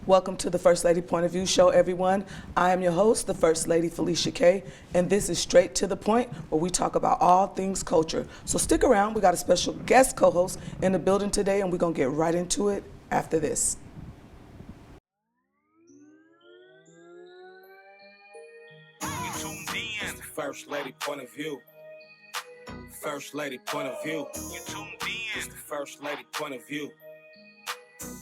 Welcome to the First Lady Point of View show, everyone. I am your host, the First Lady Felicia K, and this is Straight to the Point, where we talk about all things culture. So stick around. We got a special guest co-host in the building today, and we're going to get right into it after this. You tuned in. It's the First Lady Point of View. First Lady Point of View. You tuned in. It's the First Lady Point of View.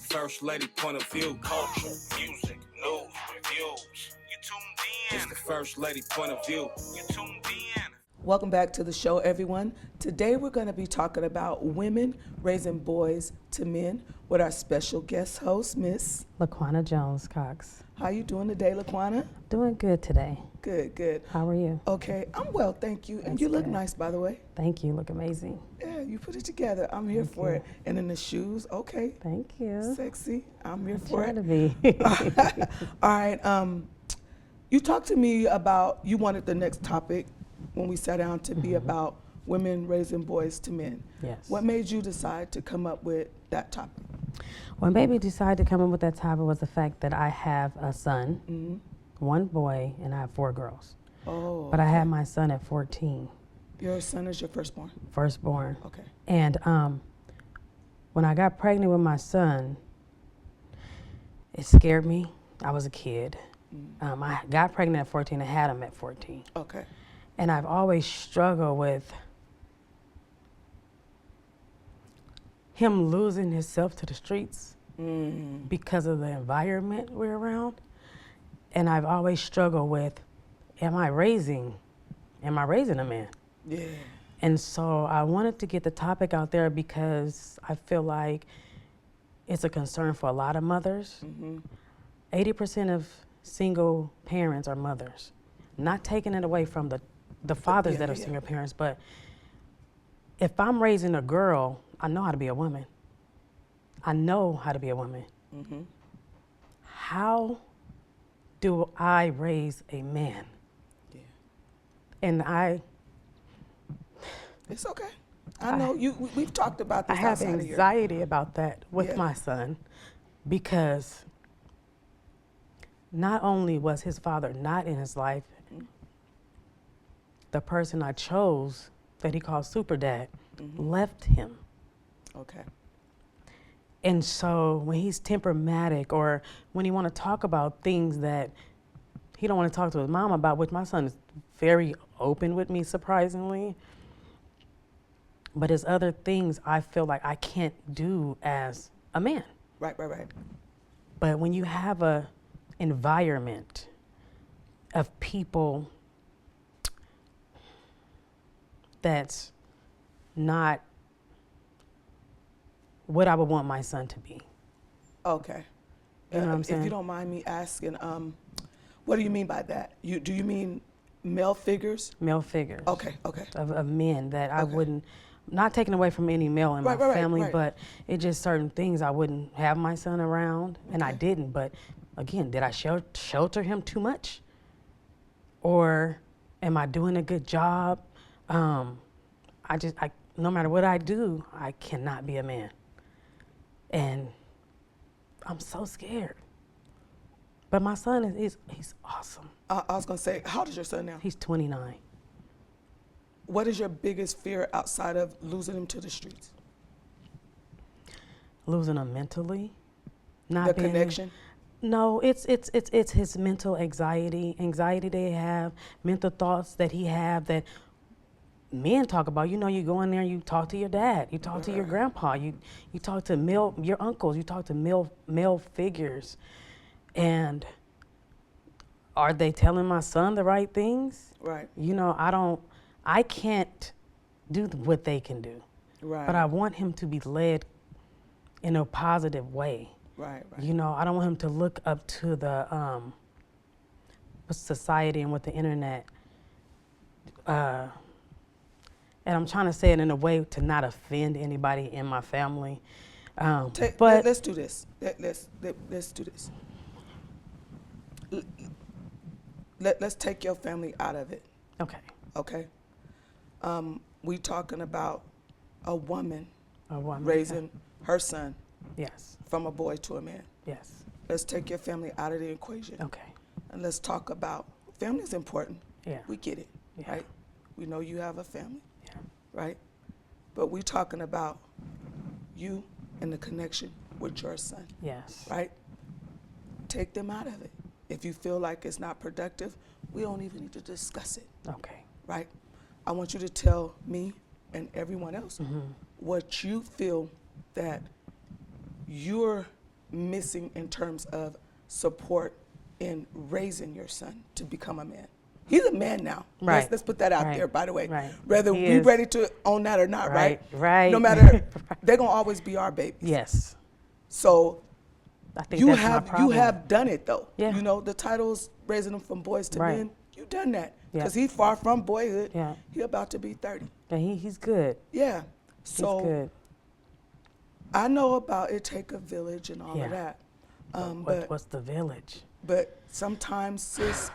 First Lady Point of View. Culture, music, news, reviews. You tuned in. It's the First Lady Point of View. You tuned in. Welcome back to the show, everyone. Today we're going to be talking about women raising boys to men with our special guest host, Miss Laquana Jones Cox. How you doing today, Laquana? Doing good today. Good, good. How are you? Okay, I'm well, thank you. And That's you look good. nice, by the way. Thank you. Look amazing. Yeah, you put it together. I'm here for it. And in the shoes, okay. Thank you. Sexy. I'm here I for try it. to be. All right. You talked to me about, you wanted the next topic when we sat down to be about women raising boys to men. Yes. What made you decide to come up with that topic? What made me decide to come up with that topic was the fact that I have a son, one boy, and I have 4 girls. Oh. But I had my son at 14, Your son is your firstborn? firstborn. Okay. And when I got pregnant with my son, it scared me. I was a kid. I got pregnant at 14 and had him at 14. Okay. And I've always struggled with him losing himself to the streets because of the environment we're around. And I've always struggled with, am I raising a man? Yeah. And so I wanted to get the topic out there because I feel like it's a concern for a lot of mothers. 80% of single parents are mothers. Not taking it away from the fathers that are single parents, but if I'm raising a girl, I know how to be a woman. I know how to be a woman. How do I raise a man? Yeah. And It's okay. I know we've talked about this I have outside of here. anxiety about that with Yeah. my son because not only was his father not in his life, the person I chose that he called Super Dad left him. Okay. And so when he's temperamental or when he want to talk about things that he don't want to talk to his mom about, which my son is very open with me, surprisingly. But there's other things I feel like I can't do as a man. Right. But when you have a environment of people that's not what I would want my son to be. Okay. You know what I'm If saying? you don't mind me asking, what do you mean by that? Do you mean male figures? Male figures. Okay. Of men that I Okay. wouldn't, not taking away from any male in my Right, family, right. but it just certain things I wouldn't have my son around, and I Okay. didn't. But again, did I shelter him too much? Or am I doing a good job? No matter what I do, I cannot be a man. And I'm so scared. But my son he's awesome. I was going to say, how old is your son now? He's 29. What is your biggest fear outside of losing him to the streets? Losing him mentally. Not The being, connection? No, it's his mental anxiety that he have, mental thoughts that he have that men talk about. You know, you go in there, you talk to your dad, you talk to your grandpa, you talk to your uncles, you talk to male figures. And are they telling my son the right things? Right. You know, I can't do what they can do. Right. But I want him to be led in a positive way. Right. You know, I don't want him to look up to the society and what the internet, and I'm trying to say it in a way to not offend anybody in my family. But let's do this. Let's do this. Let's take your family out of it. Okay. We talking about a woman a woman raising her son Yes. from a boy to a man. Yes. let's take your family out of the equation. Okay. And let's talk about family is important. Yeah. We get it, Yeah. right? We know you have a family, Yeah. right? But we're talking about you and the connection with your son, Yes. right? Take them out of it. If you feel like it's not productive, we don't even need to discuss it, Okay. right? I want you to tell me and everyone else what you feel that you're missing in terms of support in raising your son to become a man. He's a man now. Right. Let's put that out Right. there, by the way. Right. Whether He we're is. ready to own that or not, right? Right. No matter, they're going to always be our babies. Yes. So I think you that's my have problem. you have done it though. Yeah. You know, the title's raising them from boys to Right. men. You done that. Yeah. Because he's far from boyhood. Yeah. He about to be 30. And he's good. Yeah. He's So good. I know about it take a village and all Yeah. of that. What's the village? But sometimes, sis,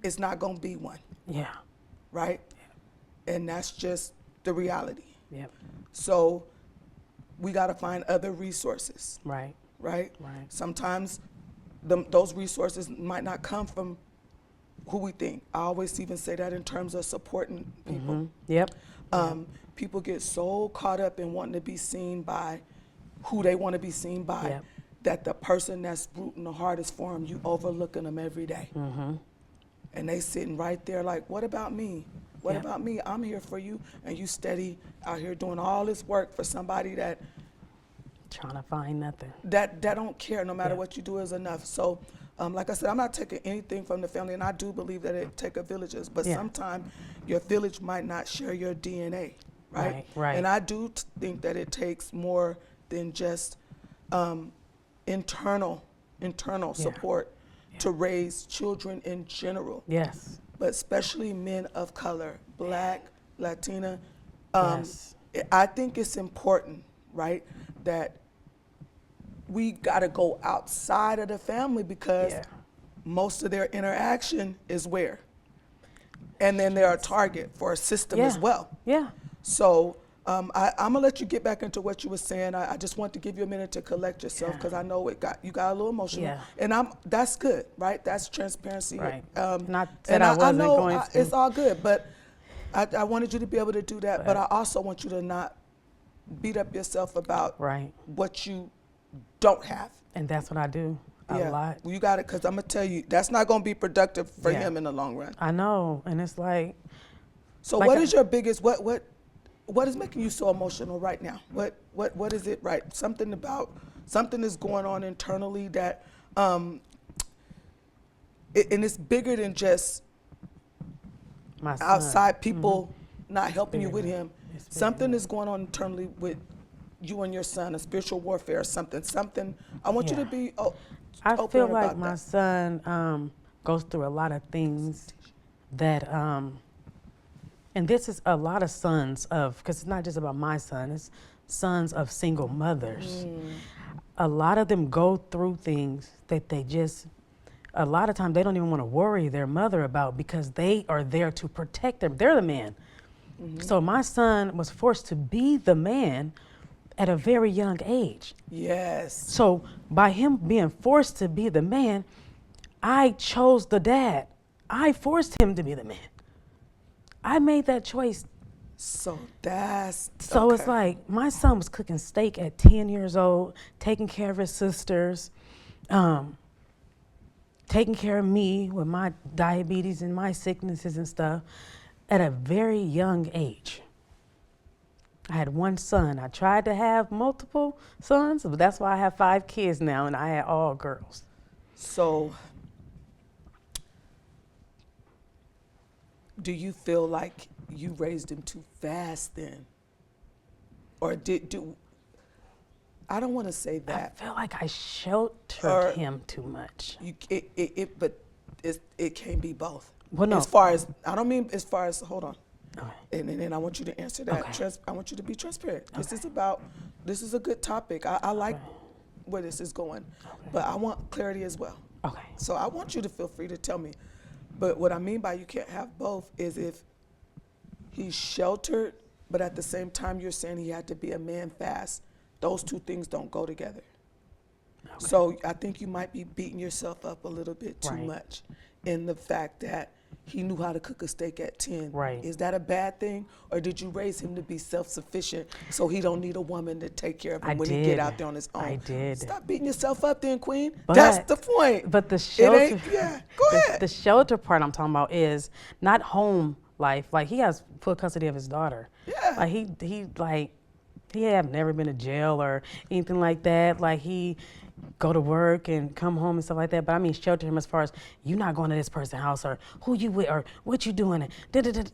it's not going to be one, Yeah. right? And that's just the reality. Yep. So we got to find other resources, Right. right? Right. Sometimes those resources might not come from who we think. I always even say that in terms of supporting people. Yep. People get so caught up in wanting to be seen by who they want to be seen by Yep. that the person that's rooting the hardest for them, you overlooking them every day. And they sitting right there like, what about me? What Yep. about me? I'm here for you. And you steady out here doing all this work for somebody that Trying to find nothing. that don't care. No matter Yeah. what you do is enough. So, like I said, I'm not taking anything from the family, and I do believe that it take a villages. But Yeah. sometimes your village might not share your DNA, right? Right, right. And I do think that it takes more than just internal support to raise children in general, Yes. but especially men of color, Black, Latina. Yes. I think it's important, right, that we got to go outside of the family because Yeah. most of their interaction is where? And then they're a target for a system as Yeah. well. Yeah. So I'm gonna let you get back into what you were saying. I just want to give you a minute to collect yourself Yeah. because I know you got a little emotional, Yeah. and that's good, right? That's transparency. Right. Um, And I said and I wasn't know going to. it's all good, but I wanted you to be able to do that. But Right. I also want you to not beat up yourself about Right. what you don't have. And that's what I do a lot. Well, you got it, because I'm gonna tell you that's not gonna be productive for Yeah. him in the long run. I know. And it's like, So Like what I- is your biggest what is making you so emotional right now? What is it, right? Something is going on internally that and it's bigger than just my son. outside people not helping you bigger with than- him. it's bigger Something than- is going on internally with you and your son, a spiritual warfare or something. I want you Yeah. to be I open feel about like my that. son goes through a lot of things that, and this is a lot of sons of, because it's not just about my son, it's sons of single mothers. A lot of them go through things that a lot of times they don't even want to worry their mother about because they are there to protect them. They're the man. So my son was forced to be the man at a very young age. Yes. So by him being forced to be the man, I chose the dad. I forced him to be the man. I made that choice. So that's So it's okay. like my son was cooking steak at 10 years old, taking care of his sisters, taking care of me with my diabetes and my sicknesses and stuff at a very young age. I had one son. I tried to have multiple sons, but that's why I have 5 kids now, and I had all girls. So do you feel like you raised him too fast then? Or I don't want to say I that. feel like I sheltered Or- him too much. But it can't be both. Well, no. As far as, I don't mean as far as, hold on. Okay. And then I want you to answer that. Okay. I want you to be transparent. This Okay. is a good topic. I like Okay. where this is going, Okay. but I want clarity as well. Okay. So I want you to feel free to tell me. But what I mean by you can't have both is if he's sheltered, but at the same time you're saying he had to be a man fast. Those two things don't go together. So I think you might be beating yourself up a little bit too Right. much in the fact that he knew how to cook a steak at 10. Right. Is that a bad thing? Or did you raise him to be self-sufficient so he don't need a woman to take care of him I when did. he get out there on his own? I did. Stop beating yourself up then, Queen. But- That's the point. But the It shelter, ain't, yeah, go ahead. the shelter part I'm talking about is not home life. Like he has full custody of his daughter. Yeah. Like he have never been to jail or anything like that. Like he go to work and come home and stuff like that. But I mean shelter him as far as you not going to this person's house or who you with or what you doing. And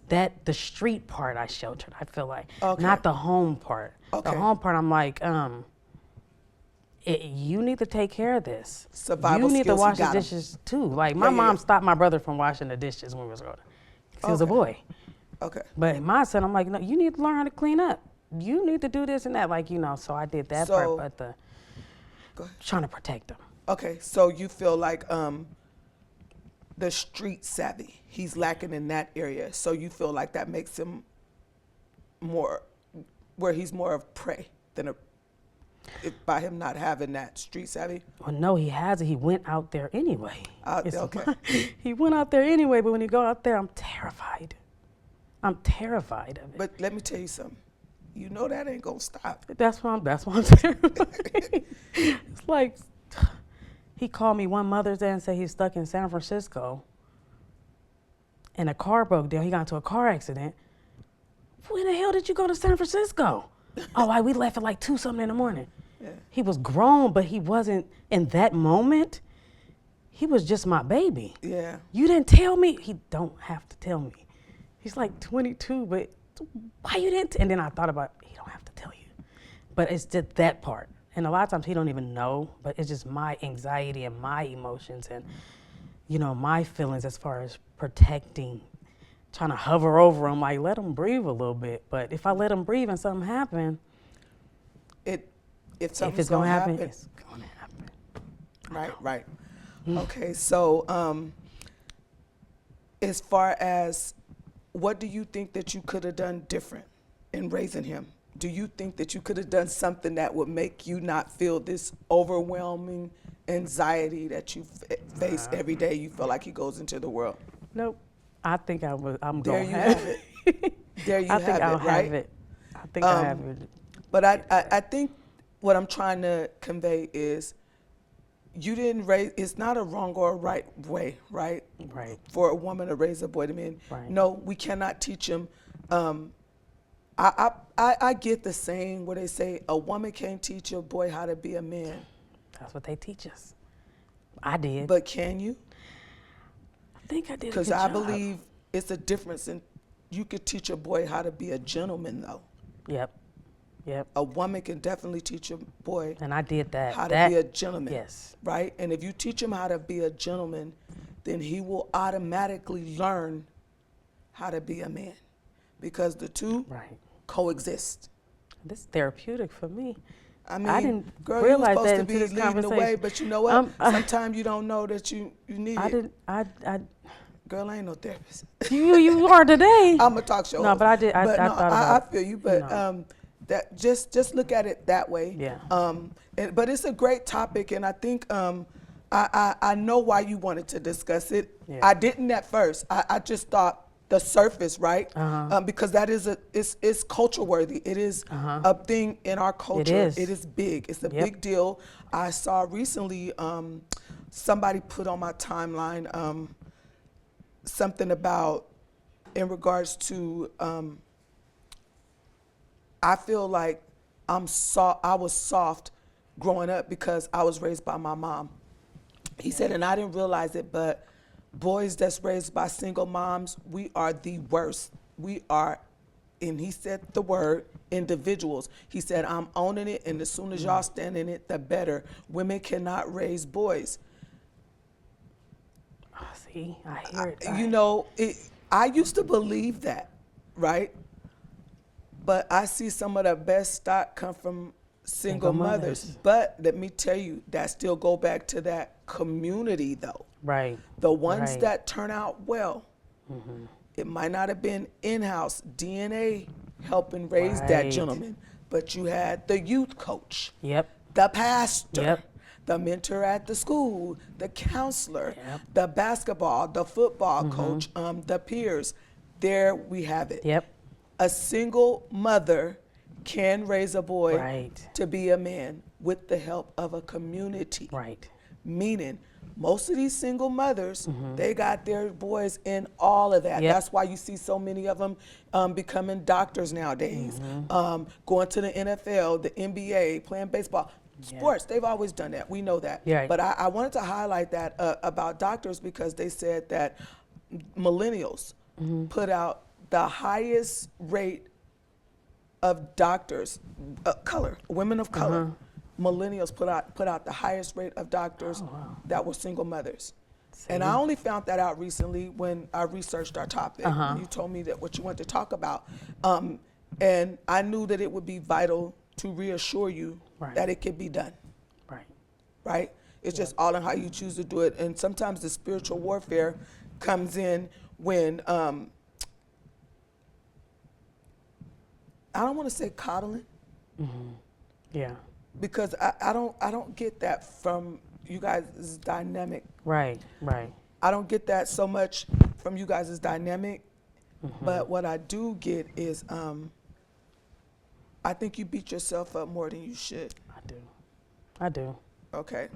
that the street part I sheltered. I feel like Okay. not the home part. Okay. The home part I'm like you need to take care of this. Survival You need to skills, he wash the got 'em. dishes too. Like my Yeah, yeah, mom yeah. stopped my brother from washing the dishes when we was growing up. 'Cause he was a Okay. boy. Okay. But my son, I'm like, no, you need to learn how to clean up. You need to do this and that. Like, so I did that So- part, but Go ahead. trying to protect them. Okay, so you feel like the street savvy, he's lacking in that area. So you feel like that makes him more, where he's more of prey than by him not having that street savvy. Well, no, he has it. He went out there anyway. Okay. He went out there anyway, but when you go out there, I'm terrified. I'm terrified of it. But let me tell you something. You know that ain't gonna stop. That's why I'm terrified. It's like, he called me one Mother's Day and said he's stuck in San Francisco and a car broke down. He got into a car accident. When the hell did you go to San Francisco? We left at like 2 something in the morning. Yeah. He was grown, but he wasn't in that moment. He was just my baby. Yeah. You didn't tell me. He don't have to tell me. He's like 22, but why you didn't? And then I thought about, he don't have to tell you. But it's just that part. And a lot of times he don't even know, but it's just my anxiety and my emotions and, my feelings as far as protecting, trying to hover over him, like let him breathe a little bit. But if I let him breathe and something happen, If if something's it's gonna happen, happen, it's gonna happen. right. Okay, so as far as what do you think that you could have done different in raising him? Do you think that you could have done something that would make you not feel this overwhelming anxiety that you face every day you feel like he goes into the world? Nope. I think I'm There gonna you have have it. it. There you I think have I'll it, right? have it. I think I'll have it. But I think what I'm trying to convey is you didn't raise, it's not a wrong or a right way, right? Right. For a woman to raise a boy to men. Right. No, we cannot teach him. I get the saying where they say a woman can't teach a boy how to be a man. That's what they teach us. I did. But can you? I think I did a Because good I job. believe it's a difference in, you could teach a boy how to be a gentleman though. Yep. A woman can definitely teach a boy And I did that. how to be a gentleman. Yes. Right? And if you teach him how to be a gentleman, then he will automatically learn how to be a man. Because the two Right. coexist. This is therapeutic for me. I mean, I didn't girl, realize you're supposed that to until be this leading the way, conversation. but you know what? I- Sometimes you don't know that you need I it. didn't. I. Girl, I ain't no therapist. You are today. I'm a talk show No, host. but I did. I But no, thought I about. feel you, but No. that just look at it that way. Yeah. But it's a great topic, and I think I know why you wanted to discuss it. Yeah. I didn't at first. I just thought the surface, right? Because that is it's culture worthy. It is a thing in our culture. is. It is big. It's a Yep. big deal. I saw recently somebody put on my timeline something about in regards to I feel like I was soft growing up because I was raised by my mom. He said, and I didn't realize it, but boys that's raised by single moms, we are the worst. We are, and he said the word, individuals. He said, I'm owning it, and as soon as y'all stand in it, the better. Women cannot raise boys. See, I hear it. You know, I used to believe that, right? But I see some of the best stock come from single mothers. But let me tell you, that still go back to that community, though. Right. The ones Right. that turn out well, it might not have been in-house DNA helping raise that Right. gentleman, but you had the youth coach, Yep. the pastor, Yep. the mentor at the school, the counselor, Yep. the basketball, the football coach, the peers. There we have it. Yep. A single mother can raise a boy Right. to be a man with the help of a community. Right. Meaning, most of these single mothers, they got their boys in all of that. Yep. That's why you see so many of them becoming doctors nowadays, going to the NFL, the NBA, playing baseball. Sports, they've always done that. We know that. Right. But I wanted to highlight that about doctors because they said that millennials put out the highest rate of doctors, women of color. Millennials put out the highest rate of doctors that were single mothers. And I only found that out recently when I researched our topic. You told me that what you wanted to talk about. And I knew that it would be vital to reassure you that it could be done. Right. Right? It's just all in how you choose to do it. And sometimes the spiritual warfare comes in when, I don't want to say coddling. Yeah. Because I don't get that from you guys' dynamic. Right. Right. I don't get that so much from you guys' dynamic, but what I do get is I think you beat yourself up more than you should. I do. Okay.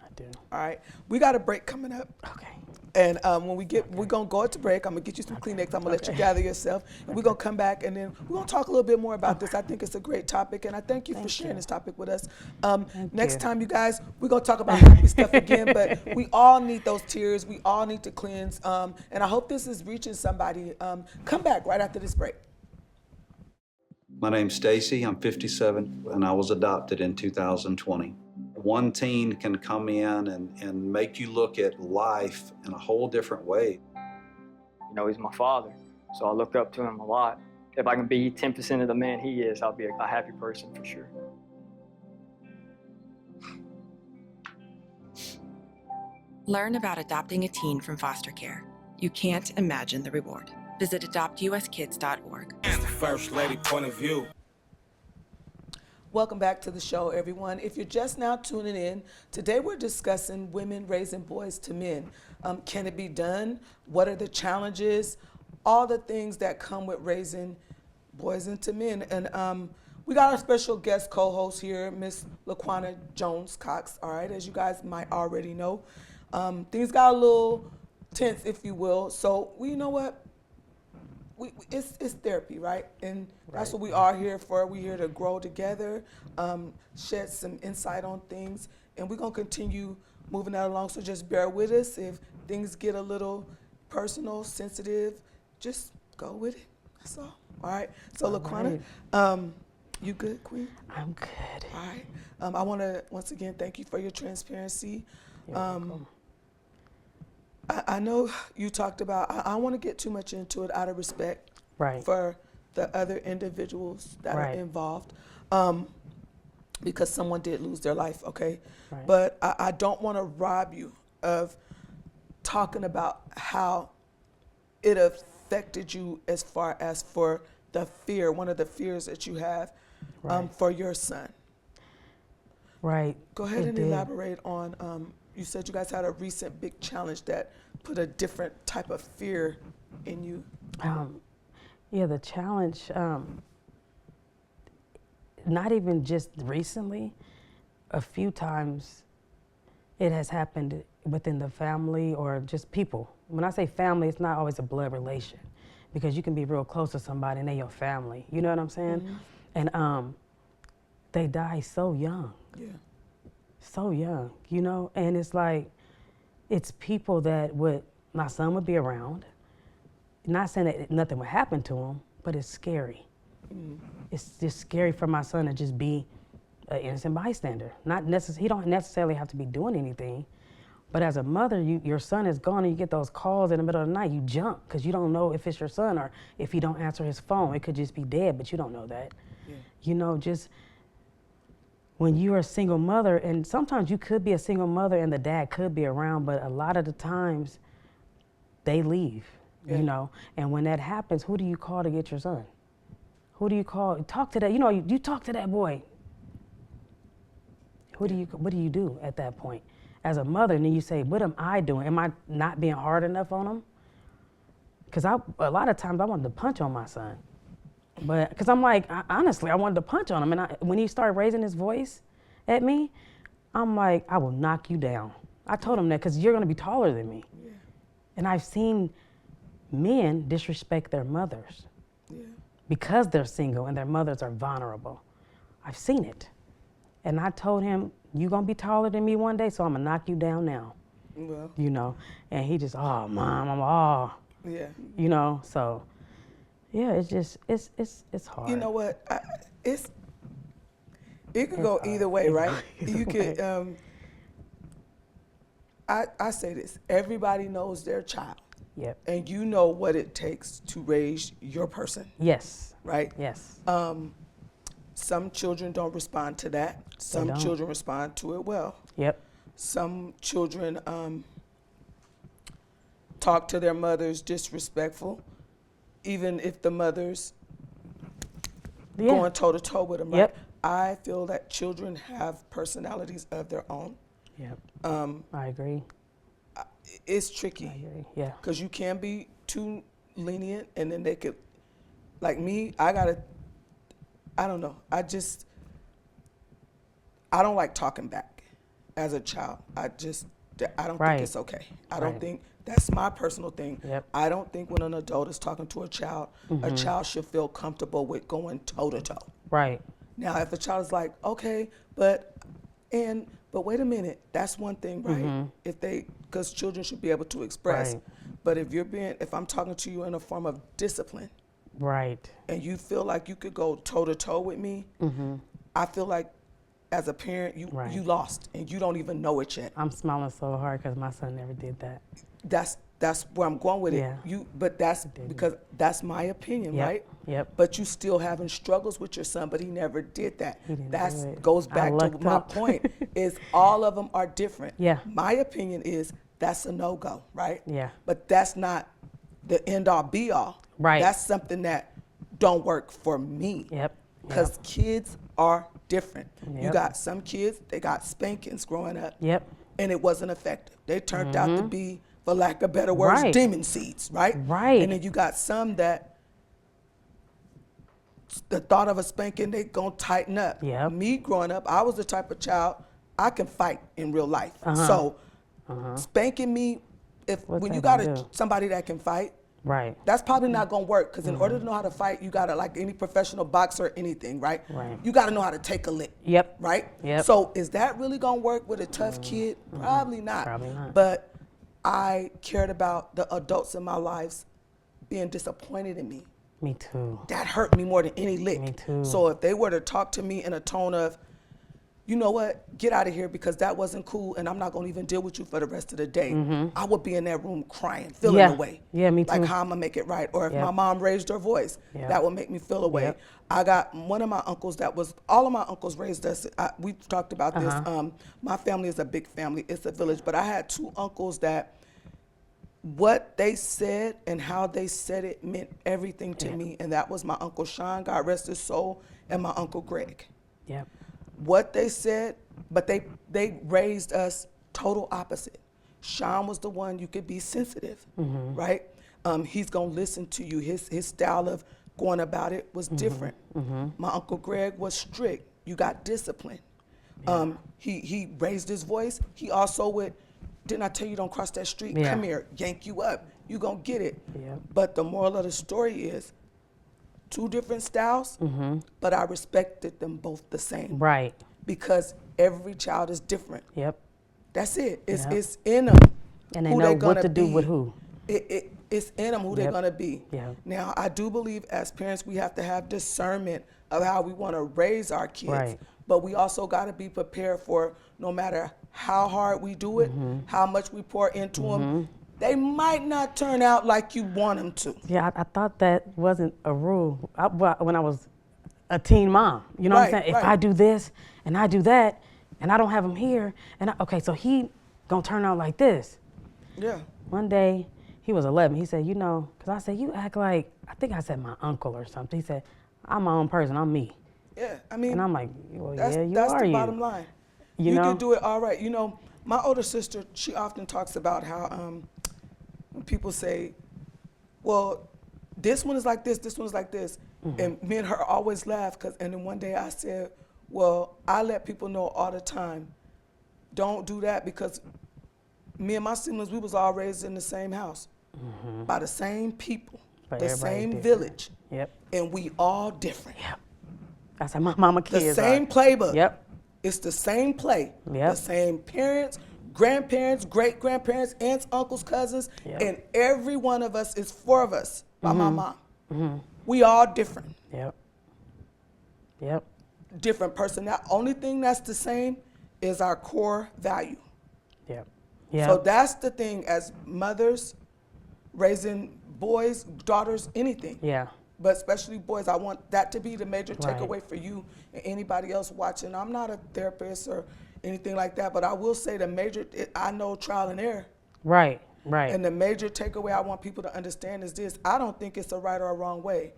I do. All right. We got a break coming up. Okay. And when we're going to go into break, I'm going to get you some Kleenex. I'm going to let you gather yourself. And we're going to come back and then we're going to talk a little bit more about this. I think it's a great topic. And I thank you for sharing this topic with us. Next time, you guys, we're going to talk about happy stuff again. But we all need those tears. We all need to cleanse. And I hope this is reaching somebody. Come back right after this break. My name's Stacy. I'm 57, and I was adopted in 2020. One teen can come in and make you look at life in a whole different way. You know, he's my father, so I look up to him a lot. If I can be 10% of the man he is, I'll be a happy person for sure. Learn about adopting a teen from foster care. You can't imagine the reward. Visit adoptuskids.org. First Lady point of view. Welcome back to the show, everyone. If you're just now tuning in, today we're discussing women raising boys to men. Can it be done? What are the challenges? All the things that come with raising boys into men. And we got our special guest co-host here, Miss Laquana Cox-Jones, all right, as you guys might already know. Things got a little tense, if you will. So, you know what? It's therapy, right? And that's what we are here for. We're here to grow together, shed some insight on things, and we're going to continue moving that along. So just bear with us. If things get a little personal, sensitive, just go with it. That's all. All right. So, Laquana, you good, Queen? I'm good. All right. I want to, once again, thank you for your transparency. You're welcome. I know you talked about, I don't want to get too much into it out of respect for the other individuals that are involved, because someone did lose their life, okay? But I don't want to rob you of talking about how it affected you as far as for the fear, one of the fears that you have for your son. Right. Go ahead and elaborate on, you said you guys had a recent big challenge that put a different type of fear in you. Yeah, the challenge, not even just recently, a few times it has happened within the family or just people. When I say family, it's not always a blood relation, because you can be real close to somebody and they're your family. You know what I'm saying? And they die so young. Yeah. So young, you know? And it's like, it's people that my son would be around. Not saying that nothing would happen to him, but it's scary. It's just scary for my son to just be an innocent bystander. He don't necessarily have to be doing anything, but as a mother, your son is gone and you get those calls in the middle of the night, you jump because you don't know if it's your son or if he don't answer his phone. It could just be dead, but you don't know that. Yeah. You know, just when you're a single mother, and sometimes you could be a single mother and the dad could be around, but a lot of the times they leave, you know? And when that happens, who do you call to get your son? Who do you call? Talk to that, you know, you talk to that boy. What do you do at that point? As a mother, and then you say, what am I doing? Am I not being hard enough on him? Because a lot of times I wanted to punch on my son. But, because I'm like, honestly, I wanted to punch on him. And when he started raising his voice at me, I'm like, I will knock you down. I told him that because you're going to be taller than me. Yeah. And I've seen men disrespect their mothers because they're single and their mothers are vulnerable. I've seen it. And I told him, you're going to be taller than me one day, so I'm going to knock you down now. Well. You know, and he just, oh, Mom, Yeah. You know, so, yeah, it's just, it's hard. You know what? It could go either way, right? You could, I say this, everybody knows their child. Yep. And you know what it takes to raise your person. Yes. Right? Yes. Some children don't respond to that. Some children respond to it well. Yep. Some children talk to their mothers disrespectful, even if the mother's going toe-to-toe with them. Yep. Right? I feel that children have personalities of their own. Yep. I agree. It's tricky. I agree. Yeah. Because you can be too lenient, and then they could, like me, I don't know. I don't like talking back as a child. I don't think it's okay. I don't think, that's my personal thing. Yep. I don't think when an adult is talking to a child should feel comfortable with going toe-to-toe. Right. Now, if a child is like, okay, but wait a minute, that's one thing, right? Because children should be able to express. Right. But if I'm talking to you in a form of discipline, right, and you feel like you could go toe-to-toe with me, I feel like as a parent, you lost, and you don't even know it yet. I'm smiling so hard because my son never did that. That's where I'm going with it. But that's because that's my opinion, right? Yep. But you still having struggles with your son, but he never did that. That goes back to my point, is all of them are different. Yeah. My opinion is that's a no-go, right? Yeah. But that's not the end-all, be-all. Right. That's something that don't work for me. Yep. Because kids are different. Yep. You got some kids, they got spankings growing up. Yep. And it wasn't effective. They turned out to be, for lack of better words, demon seeds, right? Right. And then you got some that the thought of a spanking, they gonna tighten up. Yep. Me growing up, I was the type of child, I can fight in real life. So spanking me, when you got somebody that can fight, that's probably not gonna work, because in order to know how to fight, you gotta, like any professional boxer or anything, right? You gotta know how to take a lick. Yep. Right? Yep. So is that really gonna work with a tough kid? Probably not. Probably not. But I cared about the adults in my lives being disappointed in me. Me too. That hurt me more than any lick. Me too. So if they were to talk to me in a tone of, you know what, get out of here because that wasn't cool and I'm not gonna even deal with you for the rest of the day, I would be in that room crying, feeling away. Yeah, me too. Like how I'm gonna make it right. Or if my mom raised her voice, that would make me feel away. Yep. I got one of my uncles all of my uncles raised us, we've talked about this, my family is a big family, it's a village, but I had two uncles that what they said and how they said it meant everything to me, and that was my Uncle Sean, God rest his soul, and my Uncle Greg. Yep. What they said, but they raised us total opposite. Sean was the one you could be sensitive, right? He's gonna listen to you. His style of going about it was different. My Uncle Greg was strict. You got discipline. He raised his voice. He also would, didn't I tell you don't cross that street? Come here, yank you up. You gonna get it. But the moral of the story is, two different styles, but I respected them both the same. Right. Because every child is different. Yep. That's it. It's in them. And they know what to do with who. It's in them who they're gonna be. Yeah. Now, I do believe as parents we have to have discernment of how we want to raise our kids. Right. But we also got to be prepared for no matter how hard we do it, how much we pour into them, they might not turn out like you want them to. Yeah, I thought that wasn't a rule when I was a teen mom. You know what I'm saying? If I do this and I do that and I don't have him here, and okay, so he gonna turn out like this. Yeah. One day, he was 11. He said, you know, because I said, you act like, I think I said my uncle or something. He said, I'm my own person, I'm me. Yeah, I mean, and I'm like, well, that's yeah, you that's are the you. bottom line. You You know? can do it all right. You know, my older sister, she often talks about how when people say, well, this one is like this one is like this. And me and her always laugh, and then one day I said, well, I let people know all the time, don't do that, because me and my siblings, we was all raised in the same house by the same people, But the everybody same different. village, Yep. and we all different. Yep. That's how my mama The kids same are. playbook. Yep. It's the same play. Yep. The same parents, grandparents, great grandparents, aunts, uncles, cousins, Yep. and every one of us is 4 of us by my mom. We all different. Yep. Yep. Different personality. Only thing that's the same is our core value. Yep. Yep. So that's the thing, as mothers, raising boys, daughters, anything. Yeah. But especially boys, I want that to be the major Right. takeaway for you and anybody else watching. I'm not a therapist or anything like that, but I will say I know trial and error. Right. Right. And the major takeaway I want people to understand is this: I don't think it's a right or a wrong way.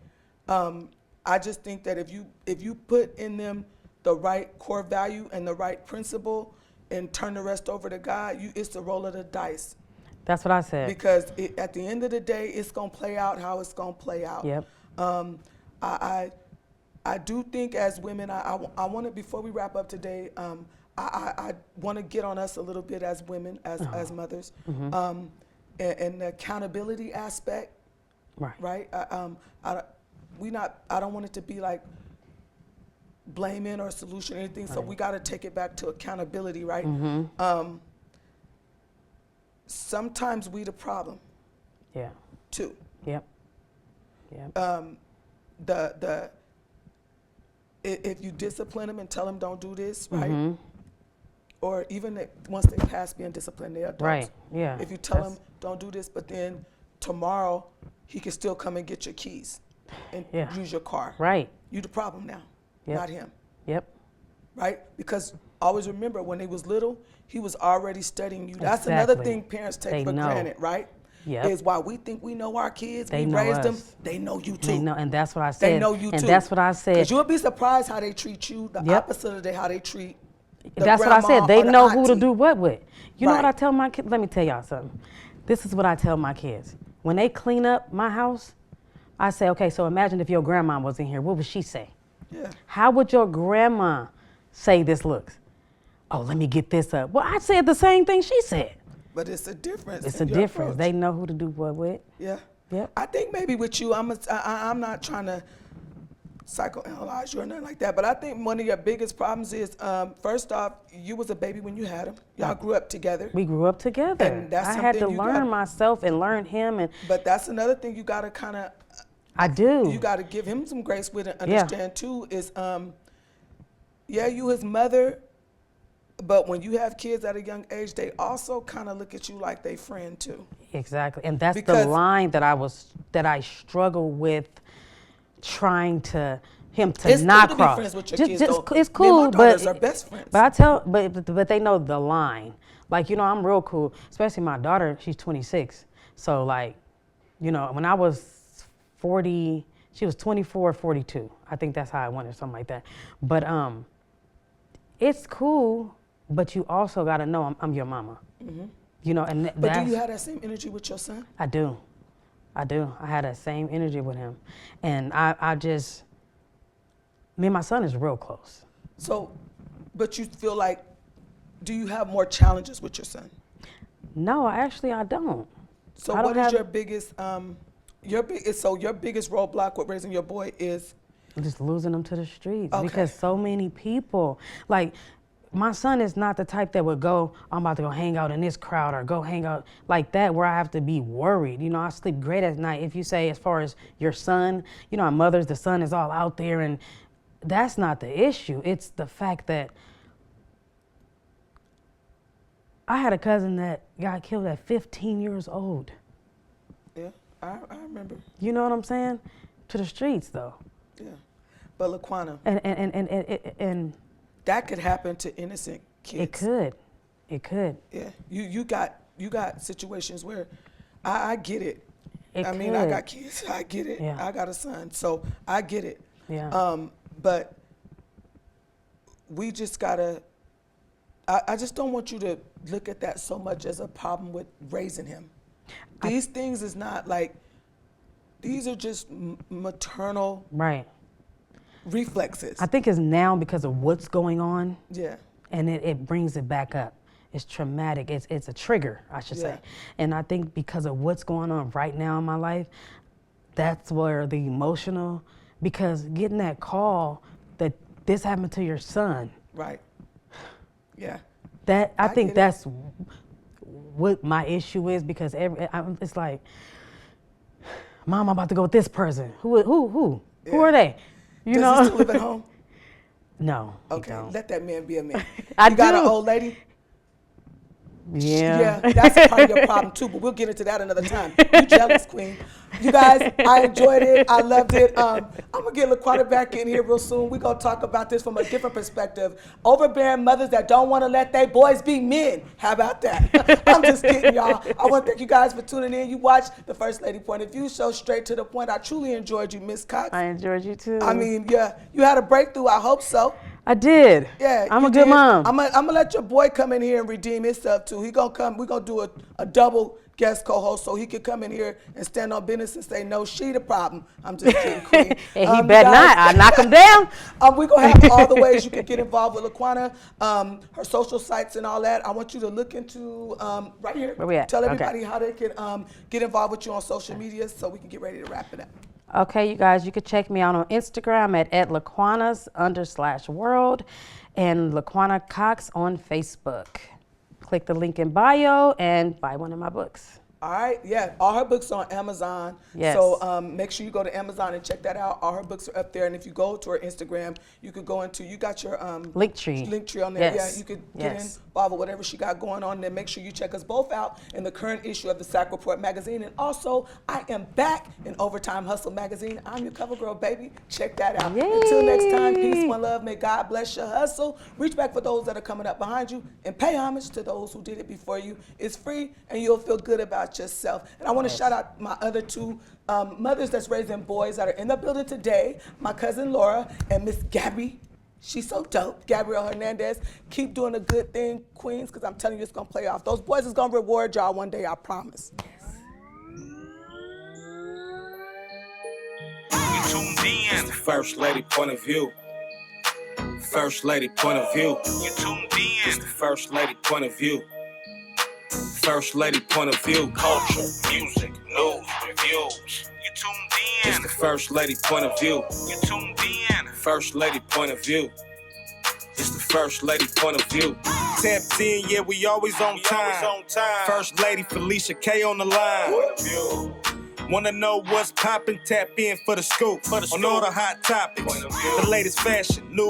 I just think that if you put in them the right core value and the right principle, and turn the rest over to God, it's the roll of the dice. That's what I said. Because at the end of the day, it's gonna play out how it's gonna play out. Yep. I do think as women, I want to, before we wrap up today, I want to get on us a little bit as women, as mothers, and the accountability aspect. Right. Right. I don't want it to be like blaming or solution or anything. So we got to take it back to accountability, right? Sometimes we the problem. Yeah. Too. Yep. Yep. If you discipline them and tell them don't do this, right? Or even once they pass being disciplined, they're adults. Right. Yeah. If you tell them don't do this, but then tomorrow he can still come and get your keys and use your car. Right. You the problem now, not him. Yep. Right? Because always remember, when he was little, he was already studying you. That's another thing parents take for granted, right? Yep. Is why we think we know our kids, They we know raised them, us. they know you too. They know, and that's what I said. They know you too. And that's what I said. Because you'll be surprised how they treat you, the Yep. opposite of how they treat the That's what I grandma said. They or the know who to auntie. do what with. You know what I Right. tell my kids? Let me tell y'all something. This is what I tell my kids. When they clean up my house, I say, okay, so imagine if your grandma was in here. What would she say? Yeah. How would your grandma say this looks? Oh, let me get this up. Well, I said the same thing she said. But it's a difference. It's in a your difference. approach. They know who to do what with. Yeah. Yep. I think maybe with you, I'm not trying to psychoanalyze you or nothing like that, but I think one of your biggest problems is, first off, you was a baby when you had him. Y'all grew up together. We grew up together. And that's I had to something you learn gotta- myself and learn him, and But that's another thing you got to kind of, I do. you got to give him some grace with and Yeah. understand too is, yeah, you his mother, but when you have kids at a young age, they also kind of look at you like they friend too. Exactly, and that's Because- the line that I struggle with trying to him to It's not cool to be cross. friends with your kids, though. It's Me and cool, my but daughters are best friends. but they know the line. Like, you know, I'm real cool, especially my daughter. She's 26, so like, you know, when I was 40, she was 24, 42. I think that's how I went or something like that. But it's cool, but you also got to know I'm your mama. You know, and But do you have that same energy with your son? I do. I had that same energy with him. And I just, me and my son is real close. So, but you feel like, do you have more challenges with your son? No, actually I don't. So I don't what is have- your biggest, your biggest roadblock with raising your boy is? Just losing them to the streets Okay. because so many people, like, my son is not the type that would go, I'm about to go hang out in this crowd or go hang out like that where I have to be worried. You know, I sleep great at night. If you say as far as your son, you know, our mothers, the son is all out there, and that's not the issue. It's the fact that I had a cousin that got killed at 15 years old. Yeah, I remember. You know what I'm saying? To the streets though. Yeah, but Laquana, And that could happen to innocent kids. it could. Yeah, you got situations where I get it. It I mean, I could. got kids. I get it. Yeah. I got a son, so I get it. Yeah. But we just gotta I just don't want you to look at that so much as a problem with raising him. These things is not like, these are just maternal Right. reflexes. I think it's now because of what's going on. Yeah. And it brings it back up. It's traumatic. It's a trigger, I should say. And I think because of what's going on right now in my life, that's where the emotional, because getting that call that this happened to your son. Right. Yeah. That I think get it. that's what my issue is, because it's like, Mom, I'm about to go with this person. Who are they? You Does know? he still live at home? No. he Okay, don't. let that man be a man. I You got do. an old lady? Yeah. Yeah, that's a part of your problem too, but we'll get into that another time. You jealous, queen. You guys, I enjoyed it. I loved it. I'm going to get Laquana back in here real soon. We're going to talk about this from a different perspective. Overbearing mothers that don't want to let their boys be men. How about that? I'm just kidding, y'all. I want to thank you guys for tuning in. You watched the First Lady Point of View show, straight to the point. I truly enjoyed you, Miss Cox. I enjoyed you too. I mean, yeah, you had a breakthrough. I hope so. I did. Yeah, I'm you a good did. mom. I'm gonna let your boy come in here and redeem himself too. He gonna come. We're gonna do a double guest co-host so he can come in here and stand on business and say no, she the problem. I'm just kidding, Queen. And he better not. I knock him down. We're gonna have all the ways you can get involved with Laquana, her social sites and all that. I want you to look into right here. Where we at? Tell Okay. everybody how they can get involved with you on social media so we can get ready to wrap it up. Okay, you guys, you can check me out on Instagram at @Laquanas_world and Laquana Cox on Facebook. Click the link in bio and buy one of my books. All right, yeah, all her books are on Amazon. Yes. So make sure you go to Amazon and check that out. All her books are up there, and if you go to her Instagram, you could go into, you got your Linktree. on there. Yes. Yeah, you could get involved with whatever she got going on. And then make sure you check us both out in the current issue of the Sac Report magazine. And also, I am back in Overtime Hustle magazine. I'm your cover girl, baby. Check that out. Yay. Until next time, peace, one love. May God bless your hustle. Reach back for those that are coming up behind you, and pay homage to those who did it before you. It's free, and you'll feel good about yourself. And I want to shout out my other two mothers that's raising boys that are in the building today, my cousin Laura and Miss Gabby. She's so dope, Gabrielle Hernandez. Keep doing a good thing, queens, because I'm telling you it's going to play off. Those boys is going to reward y'all one day, I promise. You tuned in. It's the First Lady Point of View. First Lady Point of View. You tuned in. It's the First Lady Point of View. First Lady Point of View. Culture, music, news, reviews. You tuned in. It's the First Lady Point of View. You tuned in. First Lady Point of View. It's the First Lady Point of View. Tapped in, yeah, we always on time. First Lady Felicia K on the line. Wanna know what's poppin'? Tap in for the scoop. On all the hot topics. The latest fashion, news.